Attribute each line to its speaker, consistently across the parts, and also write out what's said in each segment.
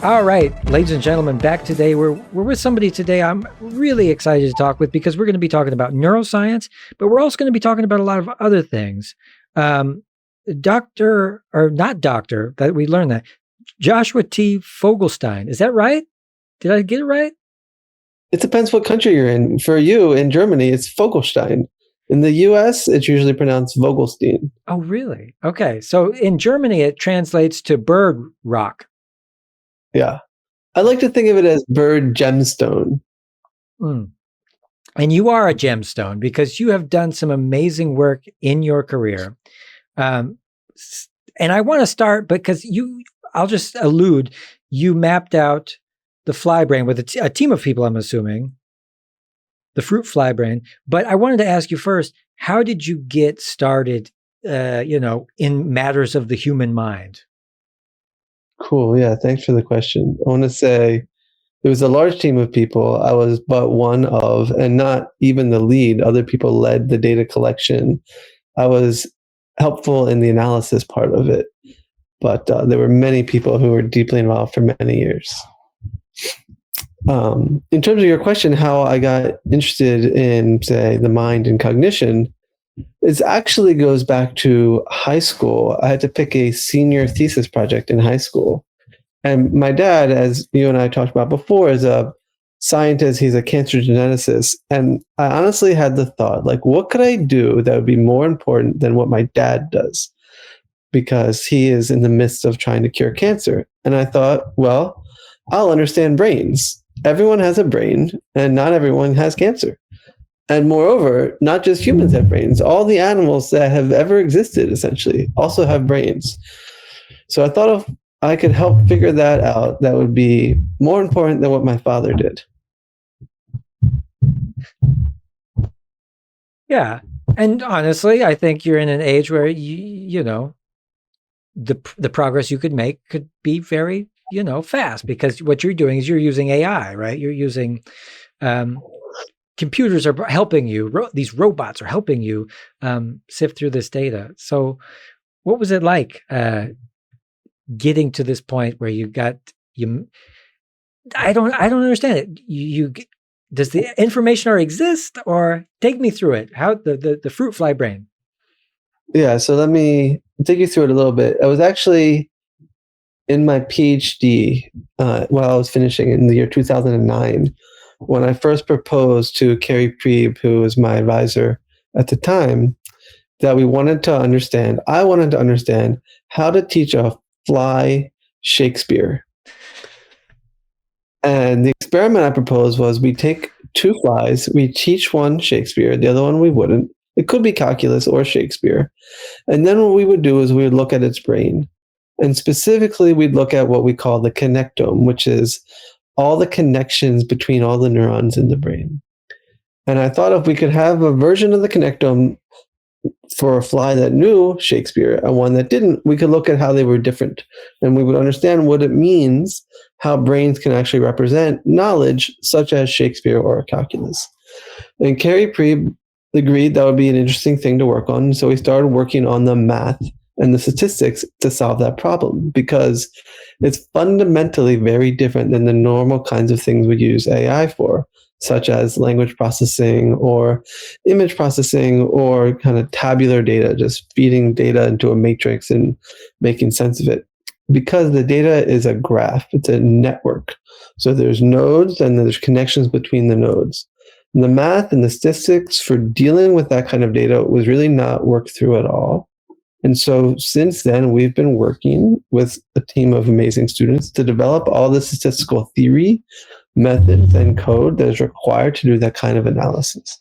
Speaker 1: All right, ladies and gentlemen, back today. We're with somebody today I'm really excited to talk with because we're going to be talking about neuroscience, but we're also going to be talking about a lot of other things. Doctor, or not doctor, that we learned that. Joshua T. Vogelstein. Is that right? Did I get it right?
Speaker 2: It depends what country you're in. For you, in Germany, it's Vogelstein. In the US, it's usually pronounced Vogelstein.
Speaker 1: Oh, really? Okay. So in Germany, it translates to bird rock.
Speaker 2: Yeah. I like to think of it as bird gemstone.
Speaker 1: Mm. And you are a gemstone because you have done some amazing work in your career. And I want to start because I'll just allude, you mapped out the fly brain with a team of people, I'm assuming, the fruit fly brain. But I wanted to ask you first, how did you get started, in matters of the human mind?
Speaker 2: Cool. Yeah. Thanks for the question. I want to say it was a large team of people. I was but one of, and not even the lead. Other people led the data collection. I was helpful in the analysis part of it. But there were many people who were deeply involved for many years. In terms of your question, how I got interested in, say, the mind and cognition, it actually goes back to high school. I had to pick a senior thesis project in high school. And my dad, as you and I talked about before, is a scientist. He's a cancer geneticist. And I honestly had the thought, like, what could I do that would be more important than what my dad does? Because he is in the midst of trying to cure cancer. And I thought, well, I'll understand brains. Everyone has a brain, and not everyone has cancer. And moreover, not just humans have brains. All the animals that have ever existed, essentially, also have brains. So I thought if I could help figure that out, that would be more important than what my father did.
Speaker 1: Yeah. And honestly, I think you're in an age where, the progress you could make could be very, fast, because what you're doing is you're using AI, right? You're using computers are helping you. These robots are helping you sift through this data. So what was it like getting to this point where I don't understand it. Does the information already exist, or take me through it? How the fruit fly brain?
Speaker 2: Yeah, so let me take you through it a little bit. I was actually in my PhD while I was finishing in the year 2009, when I first proposed to Carrie Priebe, who was my advisor at the time, that I wanted to understand how to teach a fly Shakespeare. And the experiment I proposed was we take two flies, we teach one Shakespeare, the other one we wouldn't. It could be calculus or Shakespeare. And then what we would do is we would look at its brain. And specifically, we'd look at what we call the connectome, which is all the connections between all the neurons in the brain. And I thought if we could have a version of the connectome for a fly that knew Shakespeare and one that didn't, we could look at how they were different. And we would understand what it means, how brains can actually represent knowledge, such as Shakespeare or calculus. And Carrie Priebe agreed that would be an interesting thing to work on. So we started working on the math and the statistics to solve that problem, because it's fundamentally very different than the normal kinds of things we use AI for, such as language processing or image processing or kind of tabular data, just feeding data into a matrix and making sense of it. Because the data is a graph, it's a network. So there's nodes and there's connections between the nodes. And the math and the statistics for dealing with that kind of data was really not worked through at all. And so since then, we've been working with a team of amazing students to develop all the statistical theory, methods, and code that is required to do that kind of analysis.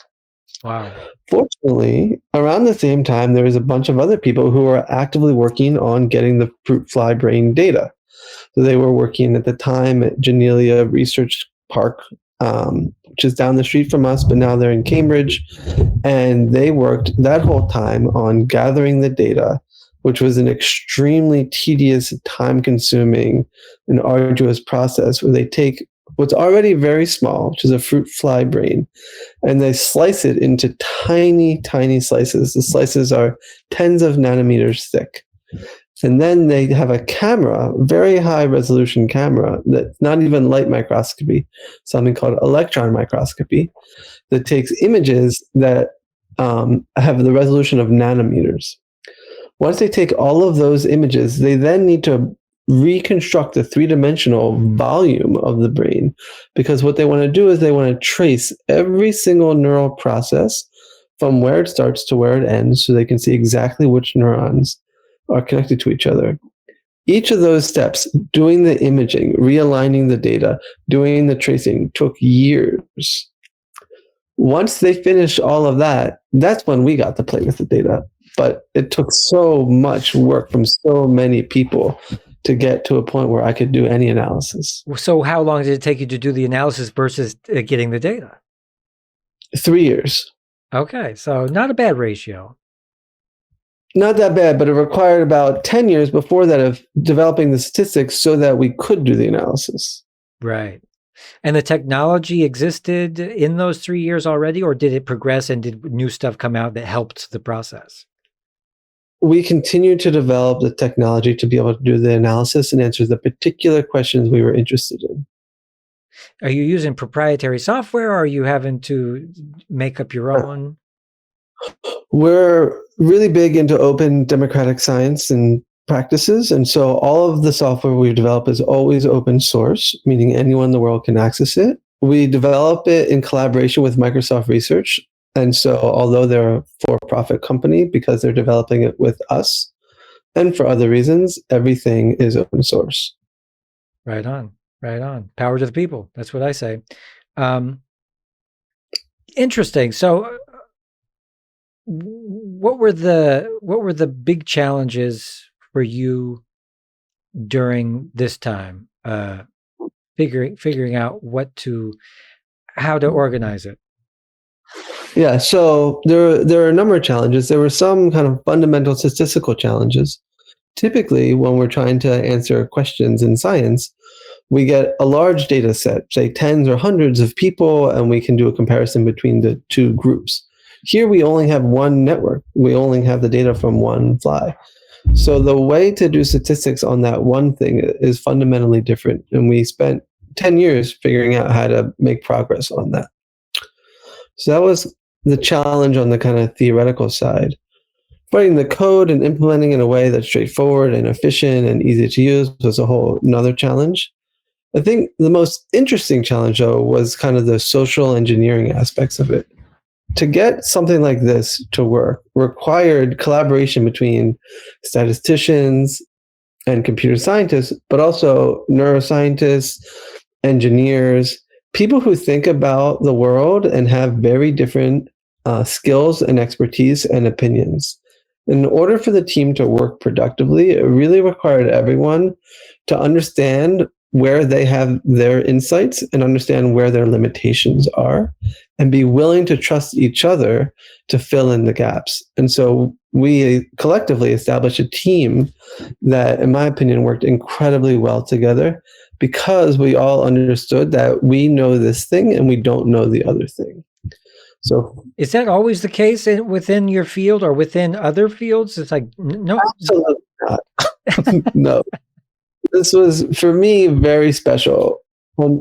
Speaker 1: Wow.
Speaker 2: Fortunately, around the same time, there was a bunch of other people who were actively working on getting the fruit fly brain data. So they were working at the time at Genelia Research Park, which is down the street from us, but now they're in Cambridge. And they worked that whole time on gathering the data, which was an extremely tedious, time-consuming, and arduous process where they take what's already very small, which is a fruit fly brain, and they slice it into tiny, tiny slices. The slices are tens of nanometers thick. And then they have a camera, very high resolution camera, that's not even light microscopy, something called electron microscopy, that takes images that have the resolution of nanometers. Once they take all of those images, they then need to reconstruct the three-dimensional volume of the brain, because what they want to do is they want to trace every single neural process from where it starts to where it ends, so they can see exactly which neurons are connected to each other. Each of those steps, doing the imaging, realigning the data, doing the tracing, took years. Once they finished all of that, that's when we got to play with the data. But it took so much work from so many people to get to a point where I could do any analysis.
Speaker 1: So how long did it take you to do the analysis versus getting the data?
Speaker 2: 3 years.
Speaker 1: Okay, so not a bad ratio.
Speaker 2: Not that bad, but it required about 10 years before that of developing the statistics so that we could do the analysis.
Speaker 1: Right. And the technology existed in those 3 years already, or did it progress and did new stuff come out that helped the process?
Speaker 2: We continued to develop the technology to be able to do the analysis and answer the particular questions we were interested in.
Speaker 1: Are you using proprietary software, or are you having to make up your own?
Speaker 2: We're really big into open democratic science and practices. And so all of the software we develop is always open source, meaning anyone in the world can access it. We develop it in collaboration with Microsoft Research. And so although they're a for-profit company, because they're developing it with us and for other reasons, everything is open source.
Speaker 1: Right on, right on. Power to the people. That's what I say. Interesting. So what were the big challenges for you during this time, figuring out how to organize it?
Speaker 2: Yeah, so there are a number of challenges. There were some kind of fundamental statistical challenges. Typically, when we're trying to answer questions in science, we get a large data set, say tens or hundreds of people, and we can do a comparison between the two groups. Here, we only have one network. We only have the data from one fly. So the way to do statistics on that one thing is fundamentally different. And we spent 10 years figuring out how to make progress on that. So that was the challenge on the kind of theoretical side. Writing the code and implementing in a way that's straightforward and efficient and easy to use was a whole another challenge. I think the most interesting challenge, though, was kind of the social engineering aspects of it. To get something like this to work required collaboration between statisticians and computer scientists, but also neuroscientists, engineers, people who think about the world and have very different skills and expertise and opinions. In order for the team to work productively, it really required everyone to understand where they have their insights and understand where their limitations are and be willing to trust each other to fill in the gaps. And so we collectively established a team that, in my opinion, worked incredibly well together because we all understood that we know this thing and we don't know the other thing. So
Speaker 1: is that always the case within your field or within other fields? It's like, no.
Speaker 2: Absolutely not. No. This was, for me, very special.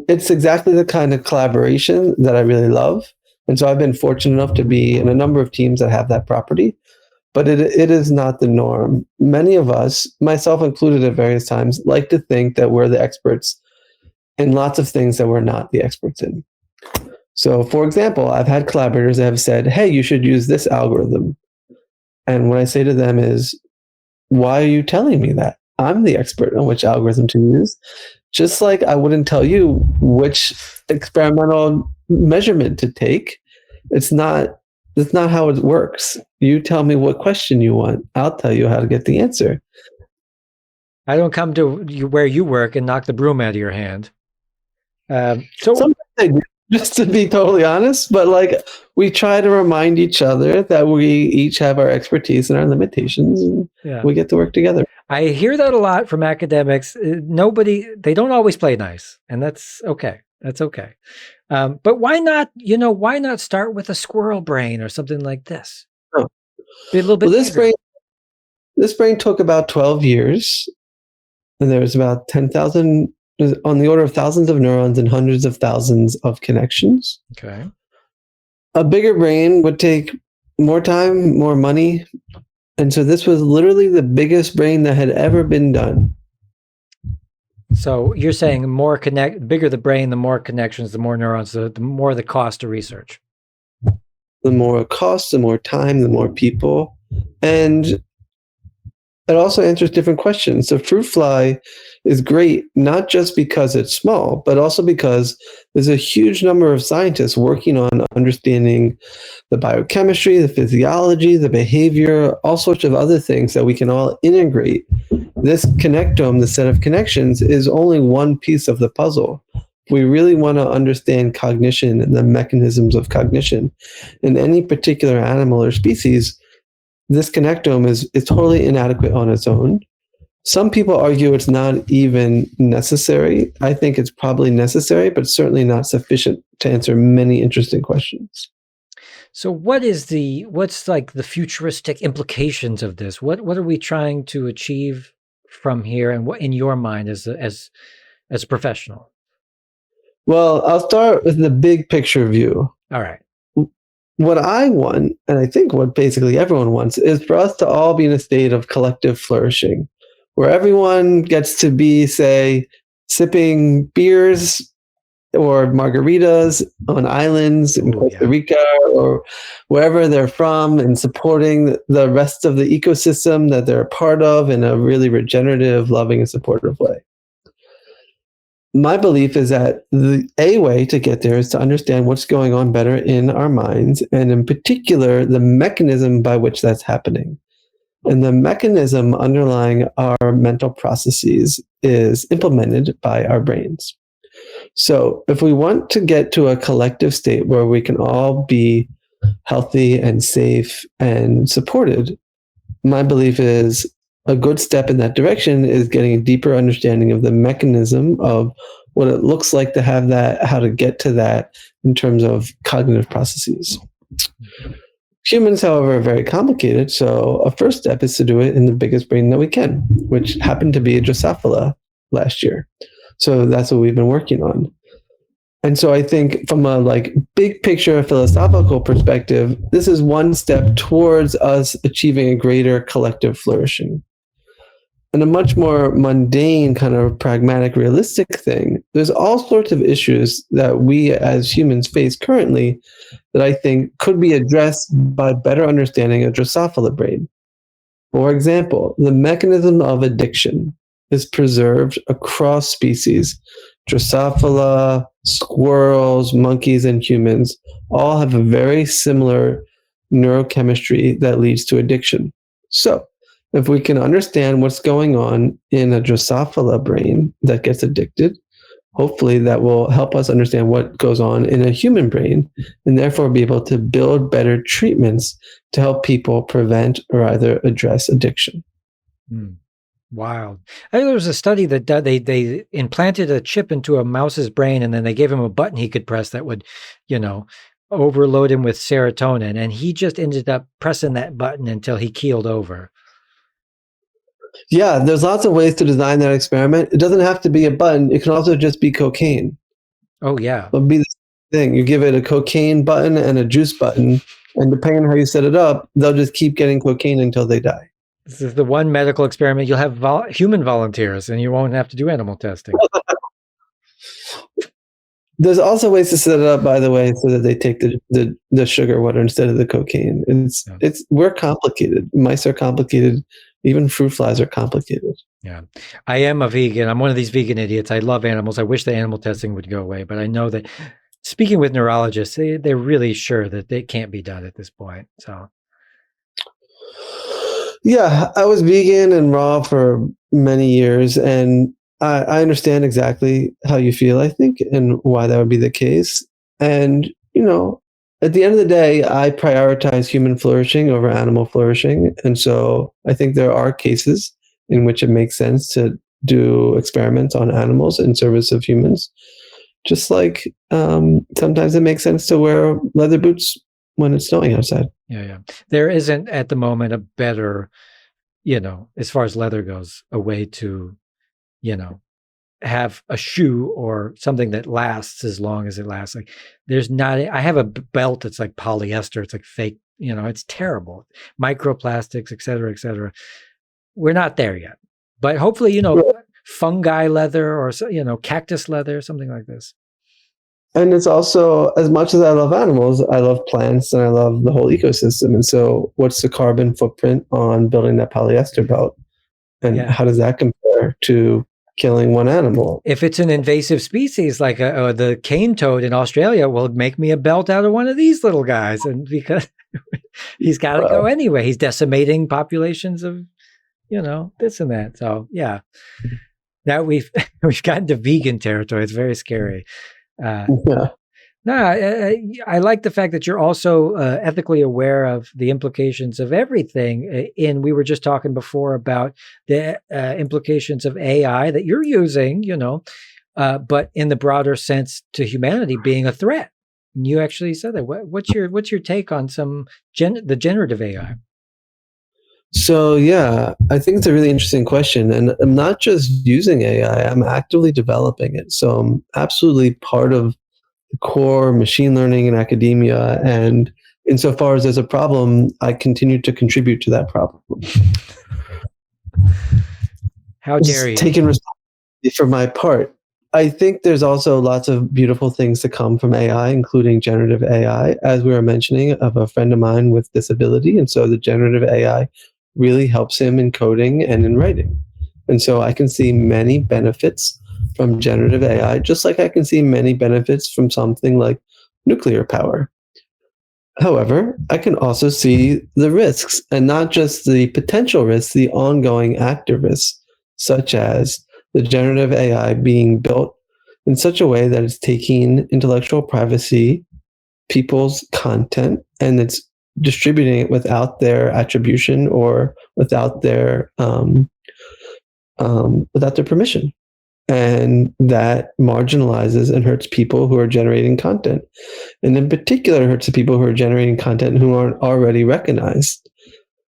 Speaker 2: It's exactly the kind of collaboration that I really love. And so I've been fortunate enough to be in a number of teams that have that property. But it is not the norm. Many of us, myself included at various times, like to think that we're the experts in lots of things that we're not the experts in. So, for example, I've had collaborators that have said, hey, you should use this algorithm. And what I say to them is, why are you telling me that? I'm the expert on which algorithm to use. Just like I wouldn't tell you which experimental measurement to take. That's not how it works. You tell me what question you want. I'll tell you how to get the answer.
Speaker 1: I don't come to where you work and knock the broom out of your hand.
Speaker 2: Sometimes I do, just to be totally honest, but like we try to remind each other that we each have our expertise and our limitations, and we get to work together.
Speaker 1: I hear that a lot from academics. They don't always play nice, and that's okay. That's okay. But why not, why not start with a squirrel brain or something like this?
Speaker 2: Oh.
Speaker 1: Be a little bit
Speaker 2: this brain, This brain took about 12 years, and there was about 10,000, on the order of thousands of neurons and hundreds of thousands of connections.
Speaker 1: Okay.
Speaker 2: A bigger brain would take more time, more money. And so this was literally the biggest brain that had ever been done.
Speaker 1: So you're saying bigger the brain, the more connections, the more neurons, the more the cost of research.
Speaker 2: The more it costs, the more time, the more people. And it also answers different questions. So fruit fly is great, not just because it's small, but also because there's a huge number of scientists working on understanding the biochemistry, the physiology, the behavior, all sorts of other things that we can all integrate. This connectome, the set of connections, is only one piece of the puzzle. We really want to understand cognition and the mechanisms of cognition in any particular animal or species. This connectome is totally inadequate on its own. Some people argue it's not even necessary. I think it's probably necessary, but certainly not sufficient to answer many interesting questions.
Speaker 1: So what's like the futuristic implications of this? What are we trying to achieve from here, and what in your mind as a professional?
Speaker 2: Well, I'll start with the big picture view.
Speaker 1: All right.
Speaker 2: What I want, and I think what basically everyone wants, is for us to all be in a state of collective flourishing, where everyone gets to be, say, sipping beers or margaritas on islands in Costa Rica or wherever they're from, and supporting the rest of the ecosystem that they're a part of in a really regenerative, loving, and supportive way. My belief is that a way to get there is to understand what's going on better in our minds, and in particular, the mechanism by which that's happening. And the mechanism underlying our mental processes is implemented by our brains. So if we want to get to a collective state where we can all be healthy and safe and supported, my belief is a good step in that direction is getting a deeper understanding of the mechanism of what it looks like to have that, how to get to that in terms of cognitive processes. Humans, however, are very complicated. So a first step is to do it in the biggest brain that we can, which happened to be Drosophila last year. So that's what we've been working on. And so I think from a big picture philosophical perspective, this is one step towards us achieving a greater collective flourishing. And a much more mundane, kind of pragmatic, realistic thing, there's all sorts of issues that we as humans face currently that I think could be addressed by better understanding a Drosophila brain. For example, the mechanism of addiction is preserved across species. Drosophila, squirrels, monkeys, and humans all have a very similar neurochemistry that leads to addiction. So, if we can understand what's going on in a Drosophila brain that gets addicted, hopefully that will help us understand what goes on in a human brain, and therefore be able to build better treatments to help people prevent or either address addiction.
Speaker 1: Wow. I think there was a study that they implanted a chip into a mouse's brain, and then they gave him a button he could press that would, overload him with serotonin. And he just ended up pressing that button until he keeled over.
Speaker 2: Yeah, there's lots of ways to design that experiment. It doesn't have to be a button. It can also just be cocaine.
Speaker 1: Oh, yeah.
Speaker 2: It'll be the thing. You give it a cocaine button and a juice button, and depending on how you set it up, they'll just keep getting cocaine until they die.
Speaker 1: This is the one medical experiment. You'll have human volunteers, and you won't have to do animal testing.
Speaker 2: There's also ways to set it up, by the way, so that they take the sugar water instead of the cocaine. We're complicated. Mice are complicated. Even fruit flies are complicated.
Speaker 1: Yeah. I am a vegan. I'm one of these vegan idiots. I love animals. I wish the animal testing would go away, but I know that speaking with neurologists, they're really sure that it can't be done at this point. So.
Speaker 2: Yeah, I was vegan and raw for many years, and I understand exactly how you feel, I think, and why that would be the case. And, at the end of the day, I prioritize human flourishing over animal flourishing. And so I think there are cases in which it makes sense to do experiments on animals in service of humans. Just like sometimes it makes sense to wear leather boots when it's snowing outside.
Speaker 1: Yeah. There isn't at the moment a better as far as leather goes, a way to, have a shoe or something that lasts as long as it lasts. Like there's not, I have a belt that's like polyester. It's like fake, it's terrible. Microplastics, et cetera, et cetera. We're not there yet, but hopefully, fungi leather or, cactus leather, something like this.
Speaker 2: And it's also, as much as I love animals, I love plants and I love the whole ecosystem. And so what's the carbon footprint on building that polyester belt? And how does that compare to killing one animal?
Speaker 1: If it's an invasive species like the cane toad in Australia, well, make me a belt out of one of these little guys. And because he's got to go anyway, he's decimating populations of, this and that. So yeah, now we've gotten to vegan territory. It's very scary. I like the fact that you're also ethically aware of the implications of everything. We were just talking before about the implications of AI that you're using, but in the broader sense to humanity being a threat. And you actually said that. What's your take on the generative AI?
Speaker 2: So yeah, I think it's a really interesting question, and I'm not just using AI; I'm actively developing it. So I'm absolutely part of the core machine learning in academia, and insofar as there's a problem, I continue to contribute to that problem.
Speaker 1: How dare you?
Speaker 2: Taking responsibility for my part. I think there's also lots of beautiful things to come from AI, including generative AI, as we were mentioning, of a friend of mine with disability. And so the generative AI really helps him in coding and in writing. And so I can see many benefits from generative AI, just like I can see many benefits from something like nuclear power. However, I can also see the risks, and not just the potential risks, the ongoing active risks, such as the generative AI being built in such a way that it's taking intellectual privacy, people's content, and it's distributing it without their attribution or without their permission. And that marginalizes and hurts people who are generating content. And in particular, hurts the people who are generating content who aren't already recognized.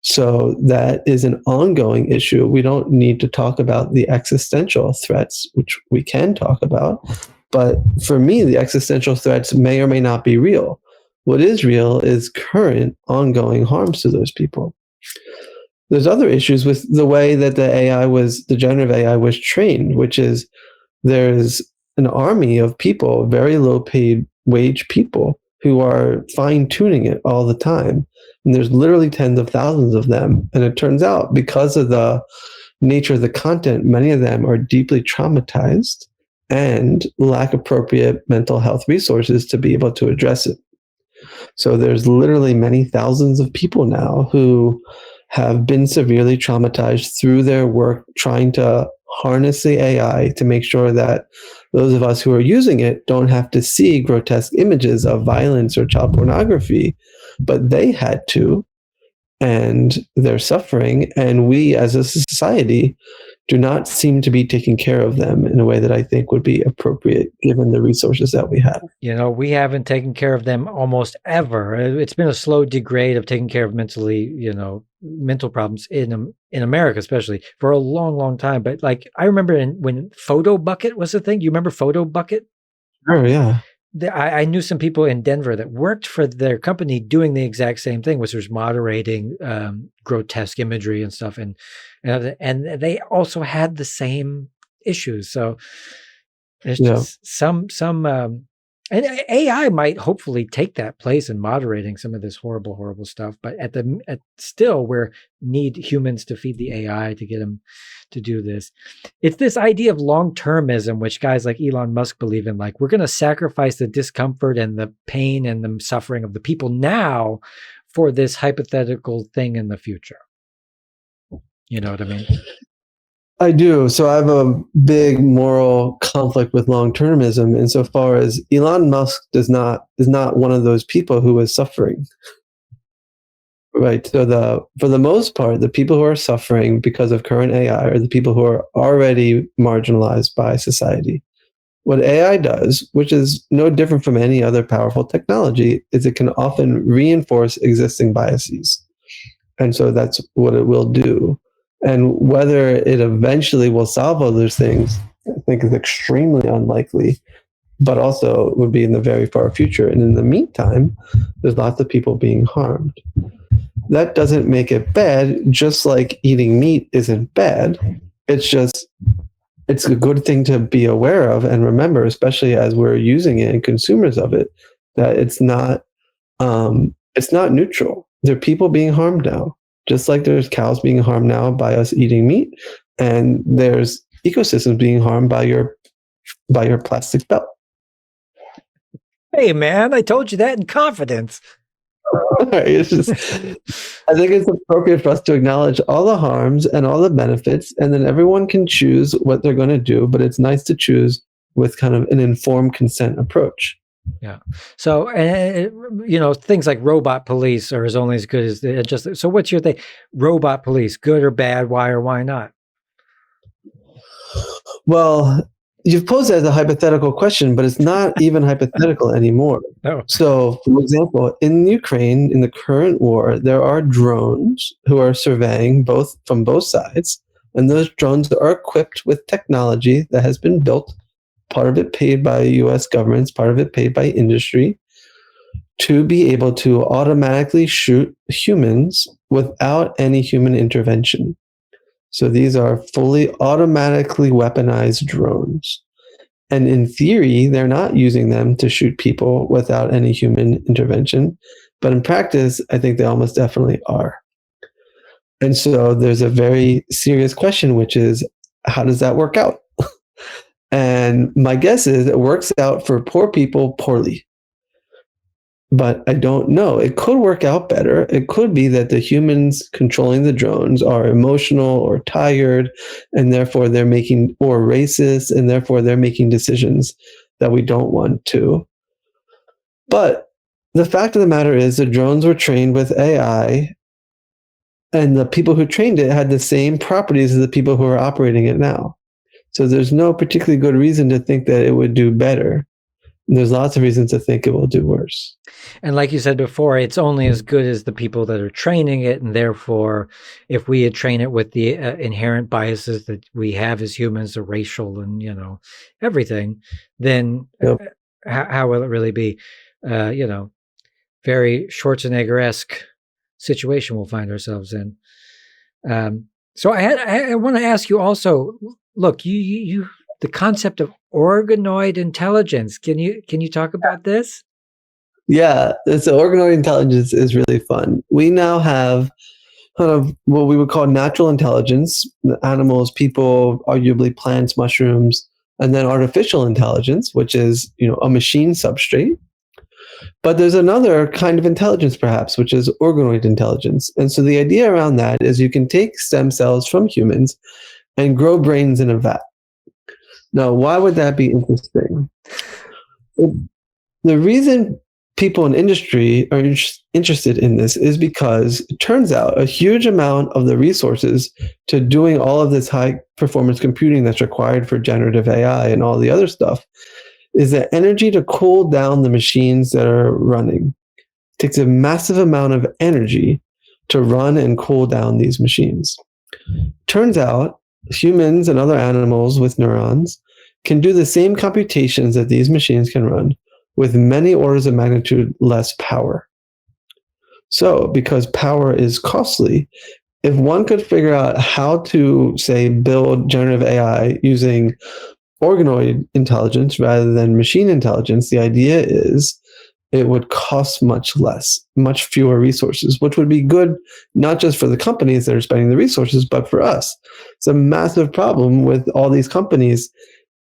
Speaker 2: So that is an ongoing issue. We don't need to talk about the existential threats, which we can talk about. But for me, the existential threats may or may not be real. What is real is current ongoing harms to those people. There's other issues with the way that the generative AI was trained, which is there's an army of people, very low paid wage people, who are fine tuning it all the time. And there's literally tens of thousands of them. And it turns out, because of the nature of the content, many of them are deeply traumatized and lack appropriate mental health resources to be able to address it. So there's literally many thousands of people now who have been severely traumatized through their work trying to harness the AI to make sure that those of us who are using it don't have to see grotesque images of violence or child pornography, but they had to, and they're suffering, and we as a society do not seem to be taking care of them in a way that I think would be appropriate given the resources that we have.
Speaker 1: We haven't taken care of them almost ever. It's been a slow degrade of taking care of mental problems in America, especially for a long, long time. But like, I remember when Photo Bucket was a thing. You remember Photo Bucket?
Speaker 2: Oh, yeah.
Speaker 1: I knew some people in Denver that worked for their company doing the exact same thing, which was moderating grotesque imagery and stuff, and they also had the same issues. So there's just some and AI might hopefully take that place in moderating some of this horrible, horrible stuff. But still, we need humans to feed the AI to get them to do this. It's this idea of long-termism, which guys like Elon Musk believe in. Like, we're going to sacrifice the discomfort and the pain and the suffering of the people now for this hypothetical thing in the future. You know what I mean?
Speaker 2: I do. So I have a big moral conflict with long-termism insofar as Elon Musk is not one of those people who is suffering. Right. So for the most part, the people who are suffering because of current AI are the people who are already marginalized by society. What AI does, which is no different from any other powerful technology, is it can often reinforce existing biases. And so that's what it will do. And whether it eventually will solve all those things, I think is extremely unlikely, but also would be in the very far future. And in the meantime, there's lots of people being harmed. That doesn't make it bad, just like eating meat isn't bad. It's just, it's a good thing to be aware of and remember, especially as we're using it and consumers of it, that it's not neutral. There are people being harmed now, just like there's cows being harmed now by us eating meat, and there's ecosystems being harmed by your plastic belt.
Speaker 1: Hey, man, I told you that in confidence.
Speaker 2: It's just, I think it's appropriate for us to acknowledge all the harms and all the benefits, and then everyone can choose what they're going to do, but it's nice to choose with kind of an informed consent approach.
Speaker 1: Yeah. So, things like robot police are as only as good as the just. So, what's your thing? Robot police, good or bad? Why or why not?
Speaker 2: Well, you've posed it as a hypothetical question, but it's not even hypothetical anymore.
Speaker 1: No.
Speaker 2: So, for example, in Ukraine, in the current war, there are drones who are surveying from both sides, and those drones are equipped with technology that has been built, part of it paid by U.S. governments, part of it paid by industry, to be able to automatically shoot humans without any human intervention. So these are fully automatically weaponized drones. And in theory, they're not using them to shoot people without any human intervention. But in practice, I think they almost definitely are. And so there's a very serious question, which is, how does that work out? And my guess is it works out for poor people poorly. But I don't know. It could work out better. It could be that the humans controlling the drones are emotional or tired, and therefore they're making, or racist, and therefore they're making decisions that we don't want to. But the fact of the matter is the drones were trained with AI, and the people who trained it had the same properties as the people who are operating it now. So there's no particularly good reason to think that it would do better. And there's lots of reasons to think it will do worse.
Speaker 1: And like you said before, it's only as good as the people that are training it. And therefore, if we had trained it with the inherent biases that we have as humans, the racial and, everything, then how will it really be, very Schwarzenegger-esque situation we'll find ourselves in. So I want to ask you also, look, you the concept of organoid intelligence. Can you talk about this?
Speaker 2: Yeah, so organoid intelligence is really fun. We now have kind of what we would call natural intelligence, animals, people, arguably plants, mushrooms, and then artificial intelligence, which is, a machine substrate. But there's another kind of intelligence, perhaps, which is organoid intelligence. And so the idea around that is you can take stem cells from humans and grow brains in a vat. Now, why would that be interesting? The reason people in industry are interested in this is because it turns out a huge amount of the resources to doing all of this high performance computing that's required for generative AI and all the other stuff is the energy to cool down the machines that are running. It takes a massive amount of energy to run and cool down these machines. Turns out humans and other animals with neurons can do the same computations that these machines can run with many orders of magnitude less power. So, because power is costly, if one could figure out how to, say, build generative AI using organoid intelligence rather than machine intelligence, the idea is it would cost much less, much fewer resources, which would be good not just for the companies that are spending the resources, but for us. It's a massive problem with all these companies.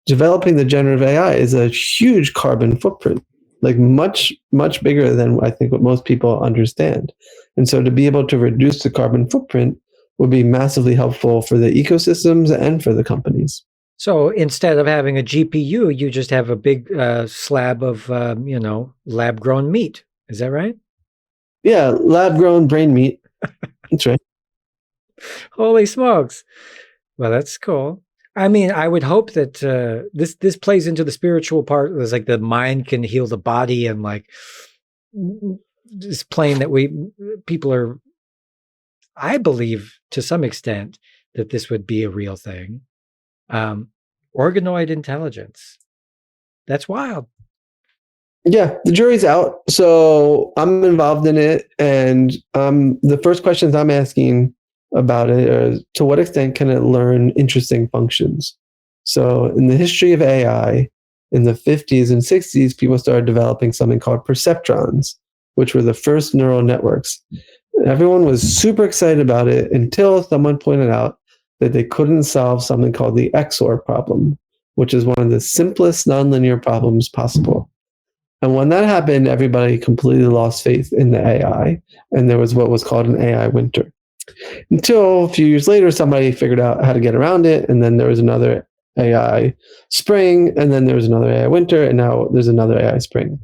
Speaker 2: Developing the generative AI is a huge carbon footprint, like much, much bigger than I think what most people understand. And so to be able to reduce the carbon footprint would be massively helpful for the ecosystems and for the companies.
Speaker 1: So instead of having a GPU, you just have a big slab of, lab-grown meat. Is that right?
Speaker 2: Yeah, lab-grown brain meat. That's right.
Speaker 1: Holy smokes. Well, that's cool. I mean, I would hope that this plays into the spiritual part. There's like the mind can heal the body, and like this plane that people are, I believe to some extent, that this would be a real thing. Organoid intelligence. That's wild.
Speaker 2: Yeah, the jury's out. So I'm involved in it. And the first questions I'm asking about it are, to what extent can it learn interesting functions? So in the history of AI, in the 50s and 60s, people started developing something called perceptrons, which were the first neural networks. Everyone was super excited about it until someone pointed out that they couldn't solve something called the XOR problem, which is one of the simplest nonlinear problems possible. And when that happened, everybody completely lost faith in the AI, and there was what was called an AI winter. Until a few years later, somebody figured out how to get around it, and then there was another AI spring, and then there was another AI winter, and now there's another AI spring.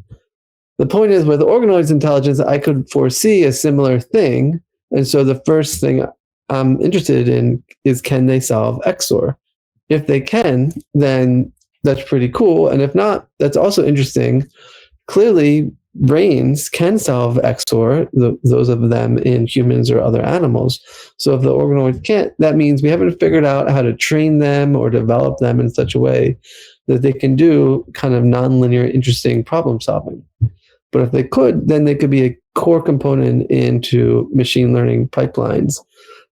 Speaker 2: The point is, with organoids intelligence, I could foresee a similar thing, and so the first thing I'm interested in is, can they solve XOR? If they can, then that's pretty cool, and if not, that's also interesting. Clearly, brains can solve XOR, those of them in humans or other animals. So if the organoids can't, that means we haven't figured out how to train them or develop them in such a way that they can do kind of nonlinear, interesting problem solving. But if they could, then they could be a core component into machine learning pipelines.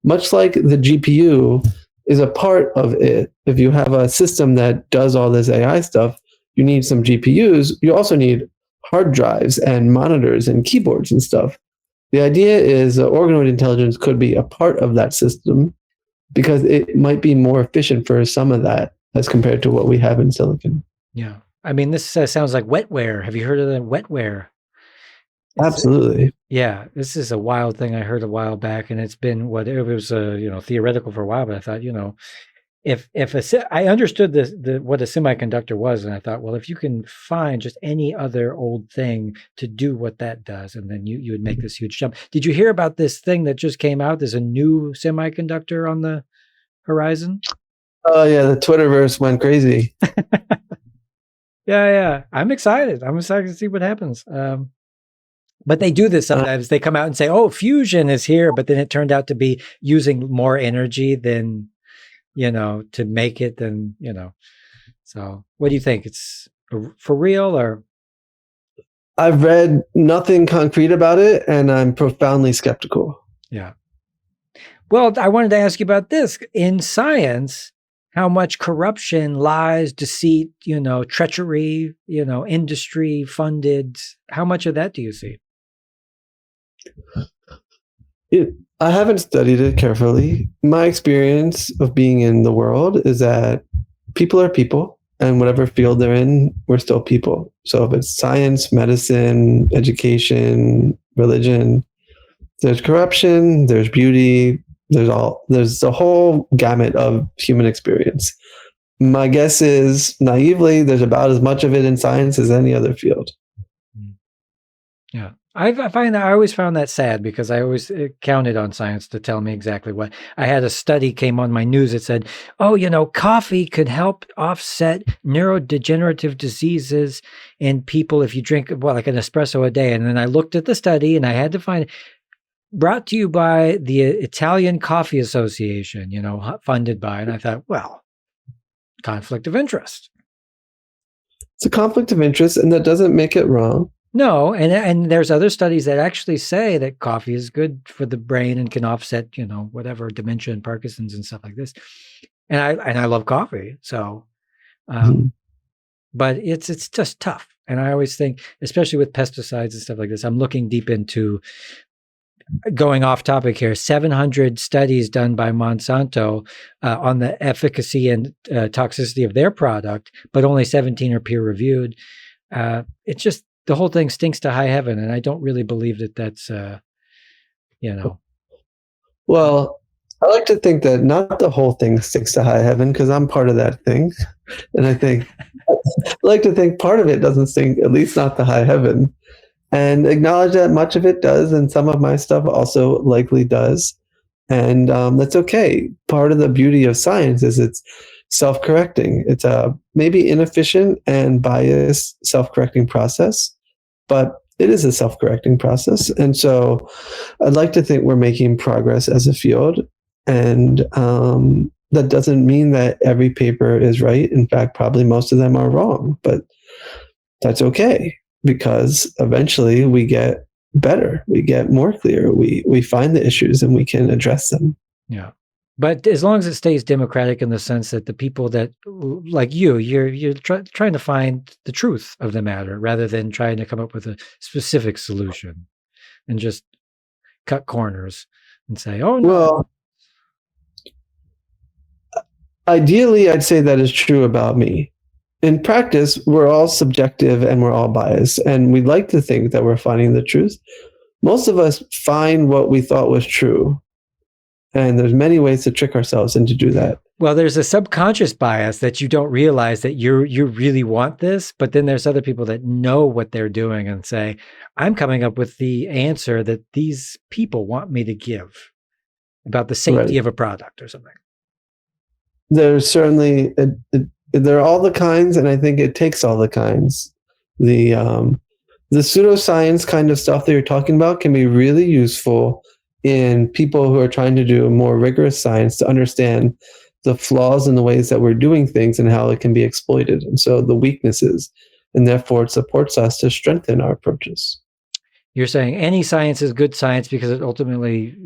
Speaker 2: Much like the GPU is a part of it. If you have a system that does all this AI stuff, you need some GPUs. You also need hard drives and monitors and keyboards and stuff. The idea is organoid intelligence could be a part of that system because it might be more efficient for some of that as compared to what we have in silicon.
Speaker 1: Yeah. I mean, this sounds like wetware. Have you heard of the wetware?
Speaker 2: Absolutely.
Speaker 1: Yeah, this is a wild thing I heard a while back, and it's been it was theoretical for a while, but I thought, I understood what a semiconductor was, and I thought, well, if you can find just any other old thing to do what that does, and then you would make this huge jump. Did you hear about this thing that just came out? There's a new semiconductor on the horizon.
Speaker 2: Oh yeah, the Twitterverse went crazy.
Speaker 1: Yeah. I'm excited. I'm excited to see what happens. But they do this sometimes. They come out and say, "Oh, fusion is here," but then it turned out to be using more energy than to make it than. So what do you think? It's for real, or?
Speaker 2: I've read nothing concrete about it, and I'm profoundly skeptical.
Speaker 1: Yeah. Well, I wanted to ask you about this. In science, how much corruption, lies, deceit, treachery, industry funded, how much of that do you see?
Speaker 2: I haven't studied it carefully. My experience of being in the world is that people are people, and whatever field they're in, we're still people. So if it's science, medicine, education, religion, there's corruption, there's beauty, there's the whole gamut of human experience. My guess is, naively, there's about as much of it in science as any other field.
Speaker 1: Yeah. I always found that sad because I always counted on science to tell me exactly what. I had a study came on my news that said, coffee could help offset neurodegenerative diseases in people if you drink, like an espresso a day. And then I looked at the study and I had to find it. Brought to you by the Italian Coffee Association, funded by, and I thought, well, conflict of interest.
Speaker 2: It's a conflict of interest, and that doesn't make it wrong.
Speaker 1: No, and there's other studies that actually say that coffee is good for the brain and can offset, whatever, dementia and Parkinson's and stuff like this. And I love coffee, so, but it's just tough. And I always think, especially with pesticides and stuff like this, I'm looking deep into. Going off topic here, 700 studies done by Monsanto on the efficacy and toxicity of their product, but only 17 are peer reviewed. It's just, the whole thing stinks to high heaven. And I don't really believe that that's,
Speaker 2: Well, I like to think that not the whole thing stinks to high heaven, because I'm part of that thing. And I like to think part of it doesn't stink, at least not to high heaven. And acknowledge that much of it does, and some of my stuff also likely does. And that's okay. Part of the beauty of science is it's self-correcting. It's a maybe inefficient and biased self-correcting process, but it is a self-correcting process. And so I'd like to think we're making progress as a field. And that doesn't mean that every paper is right. In fact, probably most of them are wrong, but that's okay, because eventually we get better, we get more clear, we find the issues and we can address them.
Speaker 1: Yeah. But as long as it stays democratic in the sense that the people that, like you're trying to find the truth of the matter rather than trying to come up with a specific solution and just cut corners and say, oh, no.
Speaker 2: Well, ideally, I'd say that is true about me. In practice, we're all subjective and we're all biased, and we'd like to think that we're finding the truth. Most of us find what we thought was true, and there's many ways to trick ourselves into do that.
Speaker 1: Well, there's a subconscious bias that you don't realize that you really want this, but then there's other people that know what they're doing and say, I'm coming up with the answer that these people want me to give about the safety of a product or something.
Speaker 2: There's certainly there are all the kinds, and I think it takes all the kinds. The pseudoscience kind of stuff that you're talking about can be really useful in people who are trying to do more rigorous science to understand the flaws in the ways that we're doing things and how it can be exploited, and so the weaknesses, and therefore it supports us to strengthen our approaches.
Speaker 1: You're saying any science is good science because it ultimately,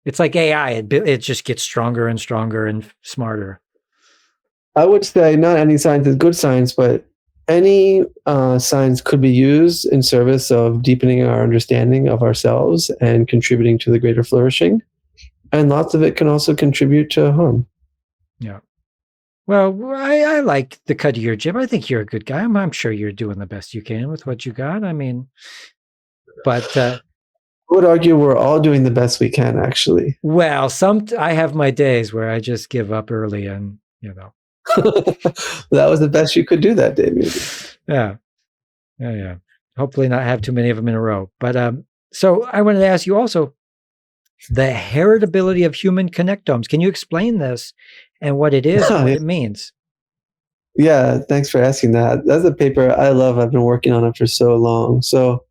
Speaker 1: it's like AI. It just gets stronger and stronger and smarter.
Speaker 2: I would say not any science is good science, but any science could be used in service of deepening our understanding of ourselves and contributing to the greater flourishing. And lots of it can also contribute to harm.
Speaker 1: Yeah. Well, I like the cut of your jib. I think you're a good guy. I'm sure you're doing the best you can with what you got. I mean, but
Speaker 2: I would argue we're all doing the best we can, actually.
Speaker 1: Well, I have my days where I just give up early and,
Speaker 2: That was the best you could do that day, maybe.
Speaker 1: Yeah. Hopefully not have too many of them in a row. But so I wanted to ask you also the heritability of human connectomes. Can you explain this and what it is and what it means?
Speaker 2: Yeah, thanks for asking that. That's a paper I love. I've been working on it for so long. So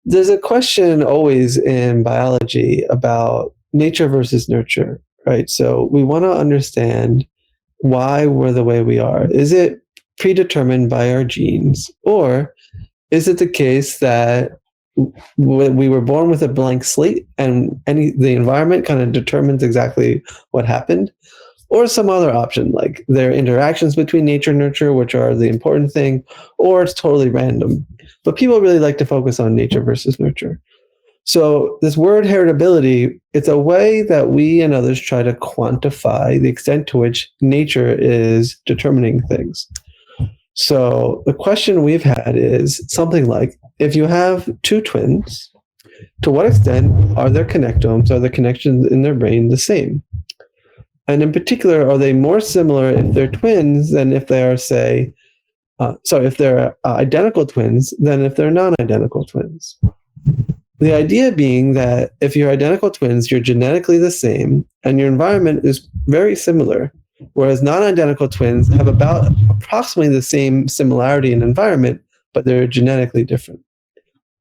Speaker 2: there's a question always in biology about nature versus nurture, right? So we want to understand why we're the way we are. Is it predetermined by our genes, or is it the case that we were born with a blank slate and the environment kind of determines exactly what happened, or some other option, like there are interactions between nature and nurture, which are the important thing, or it's totally random. But people really like to focus on nature versus nurture. So this word heritability, it's a way that we and others try to quantify the extent to which nature is determining things. So the question we've had is something like, if you have two twins, to what extent are their connectomes, are the connections in their brain the same? And in particular, are they more similar if they're twins than if they are, if they're identical twins than if they're non-identical twins? The idea being that if you're identical twins, you're genetically the same and your environment is very similar, whereas non-identical twins have about approximately the same similarity in environment, but they're genetically different.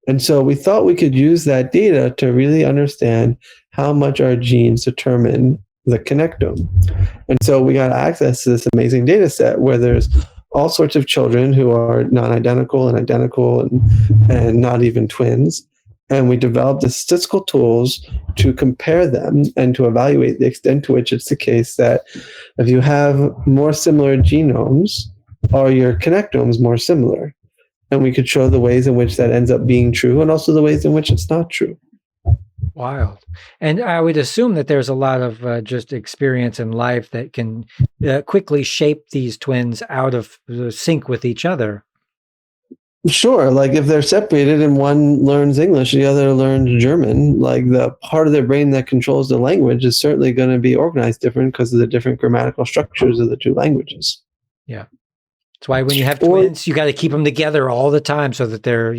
Speaker 2: And so we thought we could use that data to really understand how much our genes determine the connectome. And so we got access to this amazing data set where there's all sorts of children who are non-identical and identical and not even twins. And we developed the statistical tools to compare them and to evaluate the extent to which it's the case that if you have more similar genomes, are your connectomes more similar? And we could show the ways in which that ends up being true and also the ways in which it's not true.
Speaker 1: Wild. And I would assume that there's a lot of just experience in life that can quickly shape these twins out of sync with each other.
Speaker 2: Sure. Like if they're separated and one learns English, the other learns German, like the part of their brain that controls the language is certainly going to be organized different because of the different grammatical structures of the two languages.
Speaker 1: Yeah. That's why when you have twins, you got to keep them together all the time so that they're,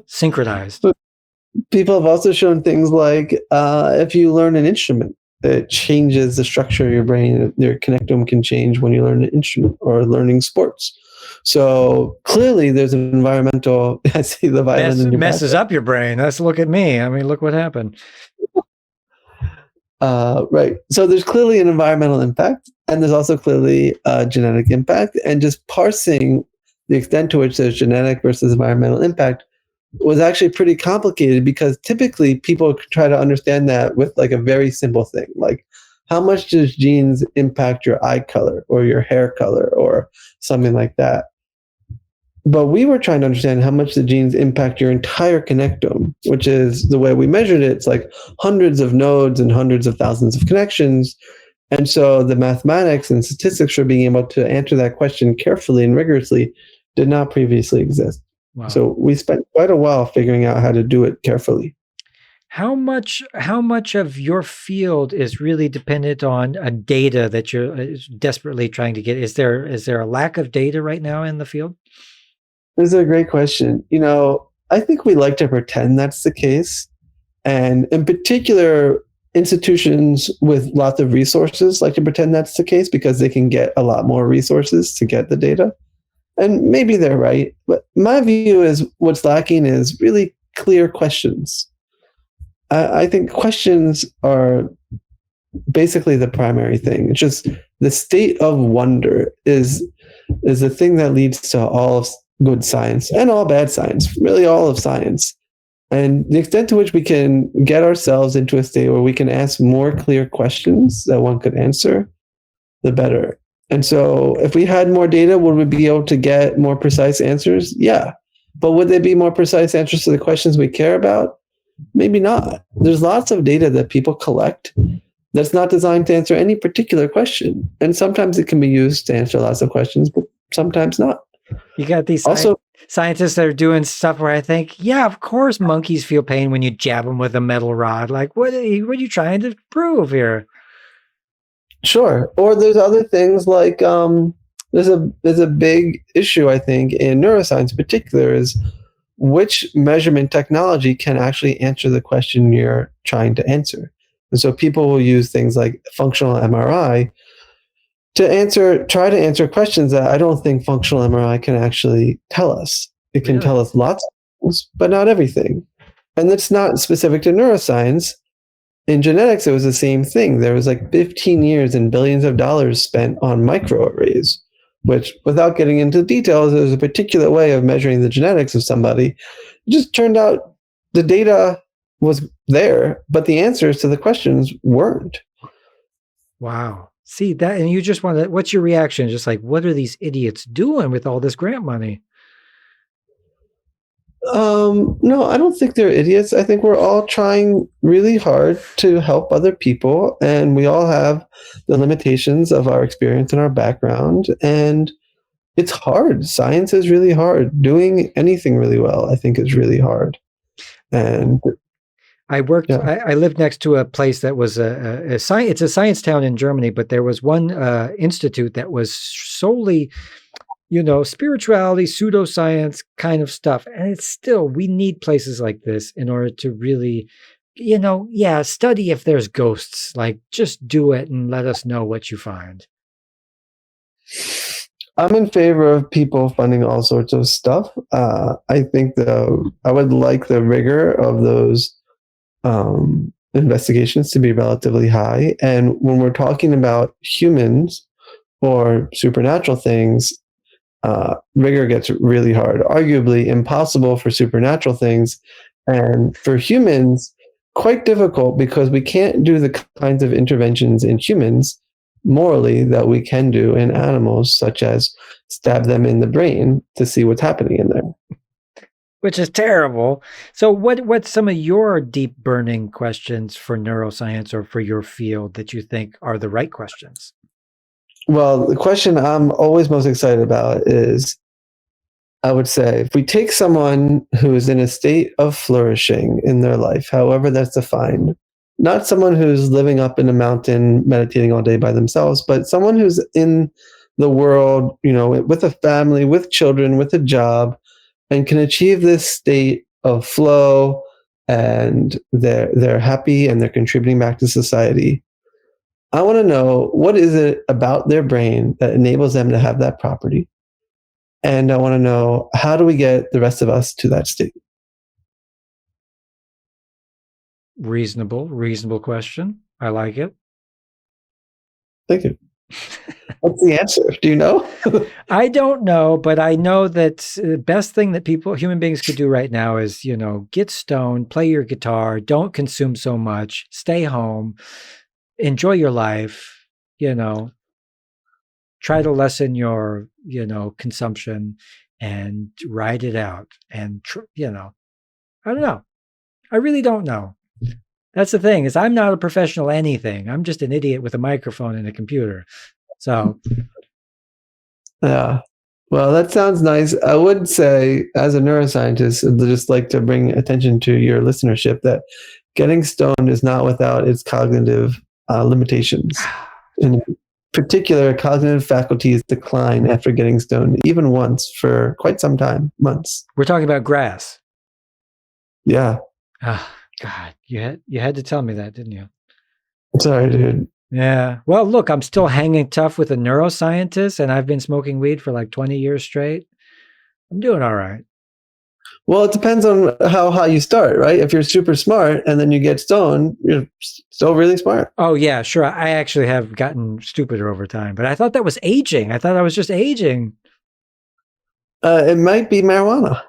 Speaker 1: synchronized.
Speaker 2: People have also shown things like if you learn an instrument, it changes the structure of your brain. Your connectome can change when you learn an instrument or learning sports. So clearly there's an environmental, I see the violin in your
Speaker 1: messes up your brain. Let's look at me. I mean, look what happened.
Speaker 2: Right. So there's clearly an environmental impact, and there's also clearly a genetic impact. And just parsing the extent to which there's genetic versus environmental impact was actually pretty complicated, because typically people try to understand that with like a very simple thing, like how much does genes impact your eye color or your hair color or something like that. But we were trying to understand how much the genes impact your entire connectome, which is the way we measured it. It's like hundreds of nodes and hundreds of thousands of connections. And so the mathematics and statistics for being able to answer that question carefully and rigorously did not previously exist.
Speaker 1: Wow.
Speaker 2: So we spent quite a while figuring out how to do it carefully.
Speaker 1: How much of your field is really dependent on data that you're desperately trying to get? Is there a lack of data right now in the field?
Speaker 2: This is a great question. I think we like to pretend that's the case. And in particular, institutions with lots of resources like to pretend that's the case because they can get a lot more resources to get the data. And maybe they're right. But my view is what's lacking is really clear questions. I think questions are basically the primary thing. It's just the state of wonder is the thing that leads to all of good science and all bad science, really all of science. And the extent to which we can get ourselves into a state where we can ask more clear questions that one could answer, the better. And so if we had more data, would we be able to get more precise answers? Yeah. But would they be more precise answers to the questions we care about? Maybe not. There's lots of data that people collect that's not designed to answer any particular question. And sometimes it can be used to answer lots of questions, but sometimes not.
Speaker 1: You got these scientists that are doing stuff where I think, yeah, of course monkeys feel pain when you jab them with a metal rod. Like, what are you trying to prove here?
Speaker 2: Sure. Or there's other things like there's a big issue, I think, in neuroscience in particular, is which measurement technology can actually answer the question you're trying to answer. And so people will use things like functional MRI to try to answer questions that I don't think functional MRI can actually tell us. It can tell us lots of things, but not everything. And that's not specific to neuroscience. In genetics, it was the same thing. There was like 15 years and billions of dollars spent on microarrays, which, without getting into details, there's a particular way of measuring the genetics of somebody. It just turned out the data was there, but the answers to the questions weren't.
Speaker 1: Wow. See that, and you just want to, what's your reaction? Just like, what are these idiots doing with all this grant money?
Speaker 2: No, I don't think they're idiots. I think we're all trying really hard to help other people, and we all have the limitations of our experience and our background, and it's hard. Science is really hard. Doing anything really well, I think, is really hard. And
Speaker 1: I lived next to a place that was a science. It's a science town in Germany, but there was one institute that was solely, spirituality, pseudoscience kind of stuff. And it's still, we need places like this in order to really, study if there's ghosts. Like, just do it and let us know what you find.
Speaker 2: I'm in favor of people funding all sorts of stuff. I think I would like the rigor of those investigations to be relatively high. And when we're talking about humans or supernatural things, rigor gets really hard, arguably impossible for supernatural things. And for humans, quite difficult, because we can't do the kinds of interventions in humans morally that we can do in animals, such as stab them in the brain to see what's happening in there.
Speaker 1: Which is terrible. So what's some of your deep burning questions for neuroscience or for your field that you think are the right questions?
Speaker 2: Well, the question I'm always most excited about is, I would say, if we take someone who is in a state of flourishing in their life, however that's defined, not someone who's living up in a mountain meditating all day by themselves, but someone who's in the world, with a family, with children, with a job, and can achieve this state of flow, and they're happy and they're contributing back to society. I want to know, what is it about their brain that enables them to have that property? And I want to know, how do we get the rest of us to that state?
Speaker 1: Reasonable question. I like it.
Speaker 2: Thank you. What's the answer? Do you know?
Speaker 1: I don't know, but I know that the best thing that human beings could do right now is, get stoned, play your guitar, don't consume so much, stay home, enjoy your life, try to lessen your, consumption and ride it out. And, I don't know. I really don't know. That's the thing is I'm not a professional anything. I'm just an idiot with a microphone and a computer. So,
Speaker 2: yeah. Well, that sounds nice. I would say, as a neuroscientist, I'd just like to bring attention to your listenership that getting stoned is not without its cognitive limitations. In particular, cognitive faculties decline after getting stoned, even once for quite some time, months.
Speaker 1: We're talking about grass.
Speaker 2: Yeah.
Speaker 1: Oh, God, you had to tell me that, didn't you?
Speaker 2: Sorry, dude.
Speaker 1: Yeah. Well, look, I'm still hanging tough with a neuroscientist, and I've been smoking weed for like 20 years straight. I'm doing all right.
Speaker 2: Well, it depends on how high you start, right? If you're super smart and then you get stoned, you're still really smart.
Speaker 1: Oh, yeah, sure. I actually have gotten stupider over time, but I thought that was aging. I thought I was just aging.
Speaker 2: It might be marijuana.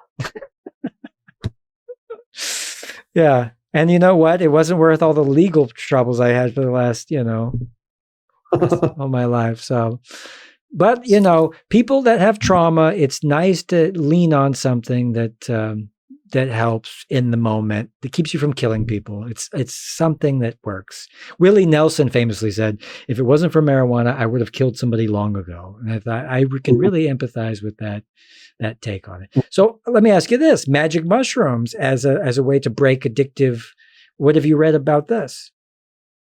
Speaker 1: Yeah. And you know what? It wasn't worth all the legal troubles I had for the last, all my life. So, but, people that have trauma, it's nice to lean on something that that helps in the moment, that keeps you from killing people. It's something that works. Willie Nelson famously said, if it wasn't for marijuana, I would have killed somebody long ago. And I thought I can really empathize with that take on it. So let me ask you this: magic mushrooms as a way to break addictive. What have you read about this?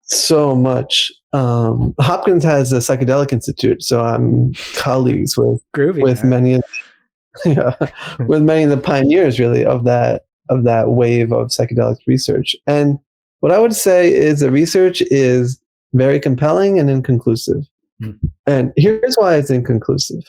Speaker 2: So much. Hopkins has a psychedelic institute, so I'm colleagues with many of with many of the pioneers, really, of that wave of psychedelic research. And what I would say is the research is very compelling and inconclusive. And here's why it's inconclusive.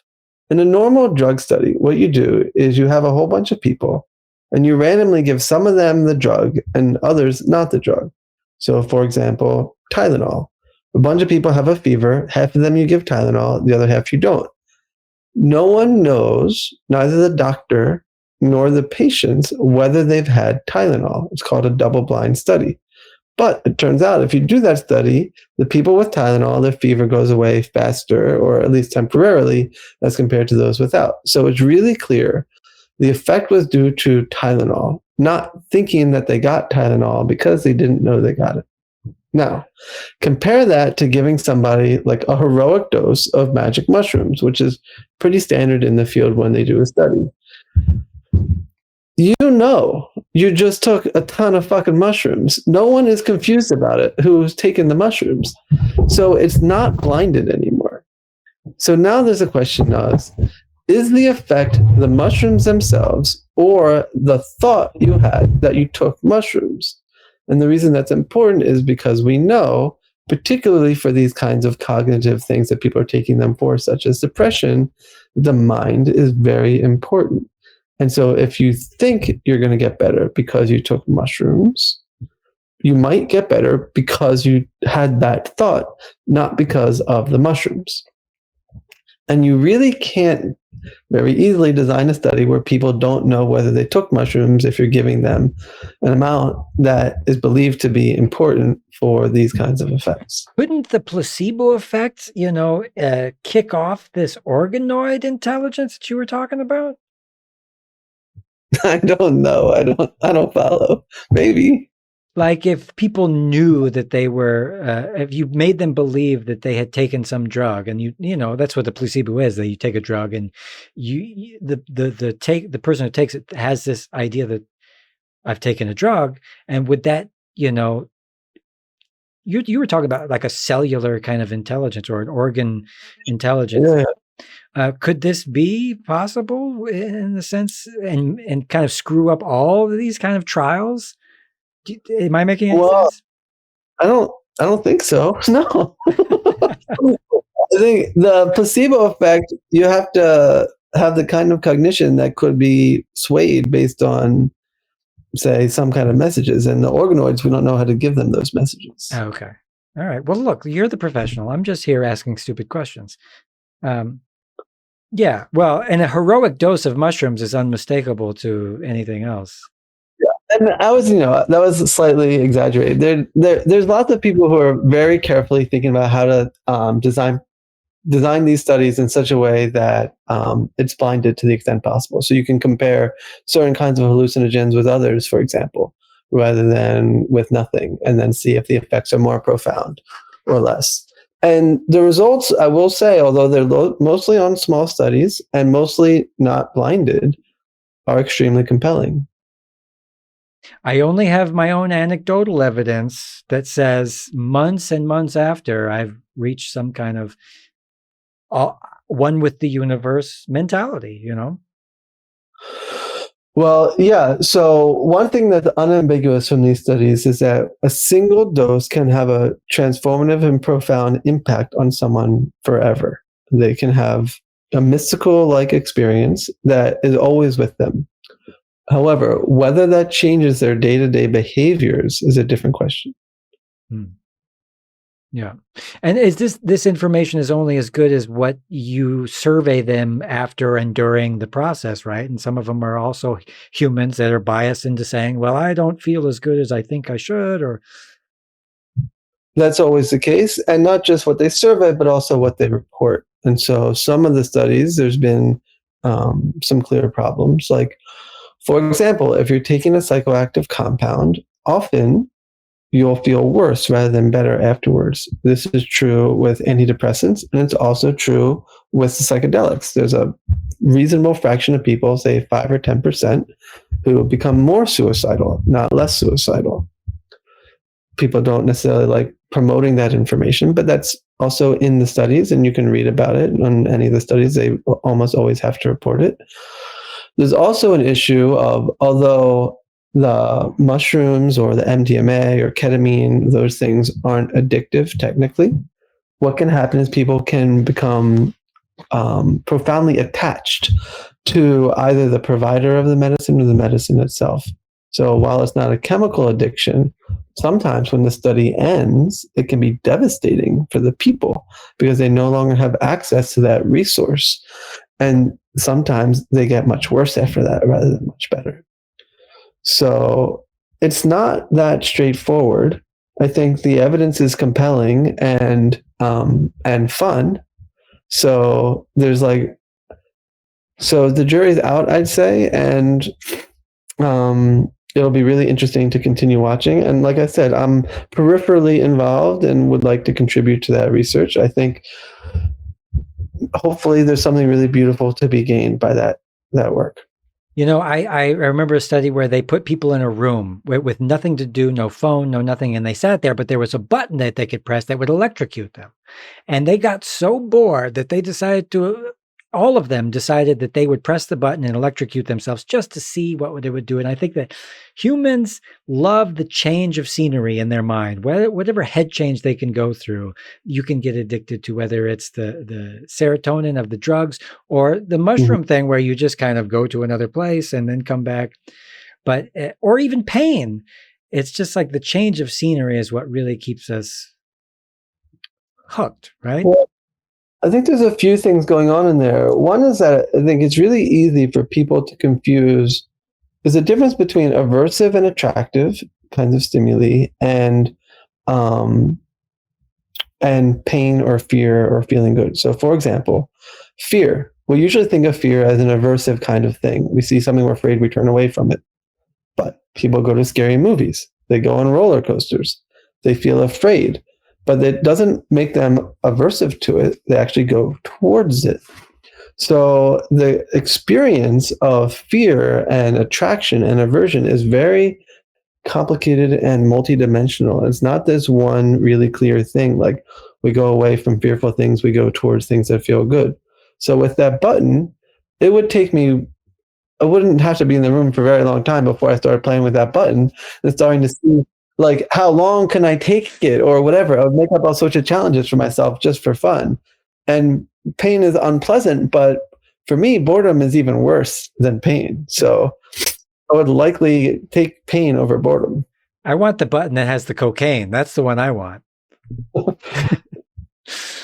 Speaker 2: In a normal drug study, what you do is you have a whole bunch of people and you randomly give some of them the drug and others not the drug. So, for example, Tylenol. A bunch of people have a fever. Half of them you give Tylenol, the other half you don't. No one knows, neither the doctor nor the patients, whether they've had Tylenol. It's called a double-blind study. But it turns out if you do that study, the people with Tylenol, their fever goes away faster, or at least temporarily, as compared to those without. So it's really clear the effect was due to Tylenol, not thinking that they got Tylenol because they didn't know they got it. Now, compare that to giving somebody like a heroic dose of magic mushrooms, which is pretty standard in the field when they do a study. You just took a ton of fucking mushrooms. No one is confused about it who's taken the mushrooms. So it's not blinded anymore. So now there's a question is the effect the mushrooms themselves or the thought you had that you took mushrooms? And the reason that's important is because we know, particularly for these kinds of cognitive things that people are taking them for, such as depression, the mind is very important. And so if you think you're going to get better because you took mushrooms, you might get better because you had that thought, not because of the mushrooms. And you really can't very easily design a study where people don't know whether they took mushrooms if you're giving them an amount that is believed to be important for these kinds of effects.
Speaker 1: Couldn't the placebo effect, kick off this organoid intelligence that you were talking about?
Speaker 2: I don't know. I don't follow. Maybe.
Speaker 1: Like if people knew that they were, if you made them believe that they had taken some drug, and that's what the placebo is, that you take a drug and the person who takes it has this idea that I've taken a drug, and would that, you were talking about like a cellular kind of intelligence or an organ intelligence.
Speaker 2: Yeah.
Speaker 1: Could this be possible in the sense and kind of screw up all of these kind of trials? Am I making any sense?
Speaker 2: I don't think so. No. I think the placebo effect, you have to have the kind of cognition that could be swayed based on, say, some kind of messages. And the organoids, we don't know how to give them those messages.
Speaker 1: Okay. All right. Well, look, you're the professional. I'm just here asking stupid questions. Um, yeah. Well, and a heroic dose of mushrooms is unmistakable to anything else.
Speaker 2: And I was, that was slightly exaggerated. There's lots of people who are very carefully thinking about how to design these studies in such a way that it's blinded to the extent possible. So you can compare certain kinds of hallucinogens with others, for example, rather than with nothing, and then see if the effects are more profound or less. And the results, I will say, although they're mostly on small studies and mostly not blinded, are extremely compelling.
Speaker 1: I only have my own anecdotal evidence that says months and months after I've reached some kind of one with the universe mentality,
Speaker 2: Well, yeah. So one thing that's unambiguous from these studies is that a single dose can have a transformative and profound impact on someone forever. They can have a mystical-like experience that is always with them. However, whether that changes their day-to-day behaviors is a different question.
Speaker 1: Hmm. Yeah. And is this information is only as good as what you survey them after and during the process, right? And some of them are also humans that are biased into saying, well, I don't feel as good as I think I should, or
Speaker 2: That's always the case, and not just what they survey, but also what they report. And so some of the studies, there's been some clear problems. Like, for example, if you're taking a psychoactive compound, often you'll feel worse rather than better afterwards. This is true with antidepressants, and it's also true with the psychedelics. There's a reasonable fraction of people, say 5 or 10%, who become more suicidal, not less suicidal. People don't necessarily like promoting that information, but that's also in the studies, and you can read about it on any of the studies. They almost always have to report it. There's also an issue of, although the mushrooms or the MDMA or ketamine, those things aren't addictive technically, what can happen is people can become profoundly attached to either the provider of the medicine or the medicine itself. So while it's not a chemical addiction, sometimes when the study ends, it can be devastating for the people because they no longer have access to that resource. And sometimes they get much worse after that rather than much better. So it's not that straightforward. I think the evidence is compelling and fun. So there's so the jury's out, I'd say, and it'll be really interesting to continue watching. And like I said, I'm peripherally involved and would like to contribute to that research. I think hopefully there's something really beautiful to be gained by that work.
Speaker 1: I remember a study where they put people in a room with nothing to do, no phone, no nothing, and they sat there, but there was a button that they could press that would electrocute them. And they got so bored that all of them decided that they would press the button and electrocute themselves just to see what they would do. And I think that humans love the change of scenery in their mind. Whatever head change they can go through, you can get addicted to, whether it's the serotonin of the drugs or the mushroom thing where you just kind of go to another place and then come back. But, or even pain. It's just like the change of scenery is what really keeps us hooked, right?
Speaker 2: Well, I think there's a few things going on in there. One is that I think it's really easy for people to confuse. There's a difference between aversive and attractive kinds of stimuli and pain or fear or feeling good. So, for example, fear. We usually think of fear as an aversive kind of thing. We see something we're afraid, we turn away from it. But people go to scary movies. They go on roller coasters. They feel afraid. But it doesn't make them aversive to it. They actually go towards it. So the experience of fear and attraction and aversion is very complicated and multidimensional. It's not this one really clear thing. Like we go away from fearful things, we go towards things that feel good. So with that button, it would take me, I wouldn't have to be in the room for a very long time before I started playing with that button and starting to see like how long can I take it or whatever. I would make up all sorts of challenges for myself just for fun. And pain is unpleasant, but for me, boredom is even worse than pain. So I would likely take pain over boredom.
Speaker 1: I want the button that has the cocaine. That's the one I want.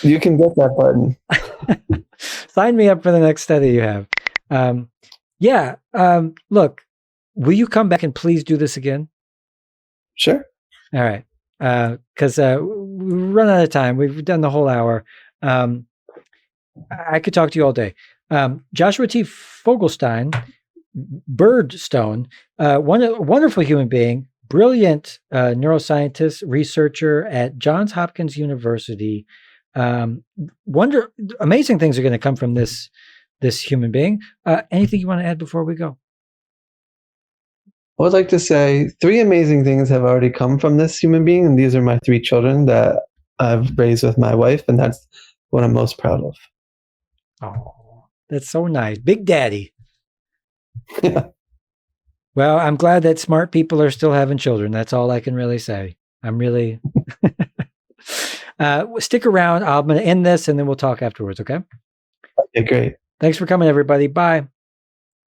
Speaker 2: You can get that button.
Speaker 1: Sign me up for the next study you have. Look, will you come back and please do this again?
Speaker 2: Sure.
Speaker 1: All right. Because we run out of time. We've done the whole hour. I could talk to you all day. Joshua T. Vogelstein, Birdstone, wonderful human being, brilliant neuroscientist, researcher at Johns Hopkins University. Amazing things are going to come from this human being. Anything you want to add before we go?
Speaker 2: I would like to say 3 amazing things have already come from this human being, and these are my 3 children that I've raised with my wife, and that's what I'm most proud of.
Speaker 1: Oh, that's so nice. Big Daddy. Well, I'm glad that smart people are still having children. That's all I can really say. I'm really... stick around. I'm going to end this, and then we'll talk afterwards, okay?
Speaker 2: Okay, great.
Speaker 1: Thanks for coming, everybody. Bye.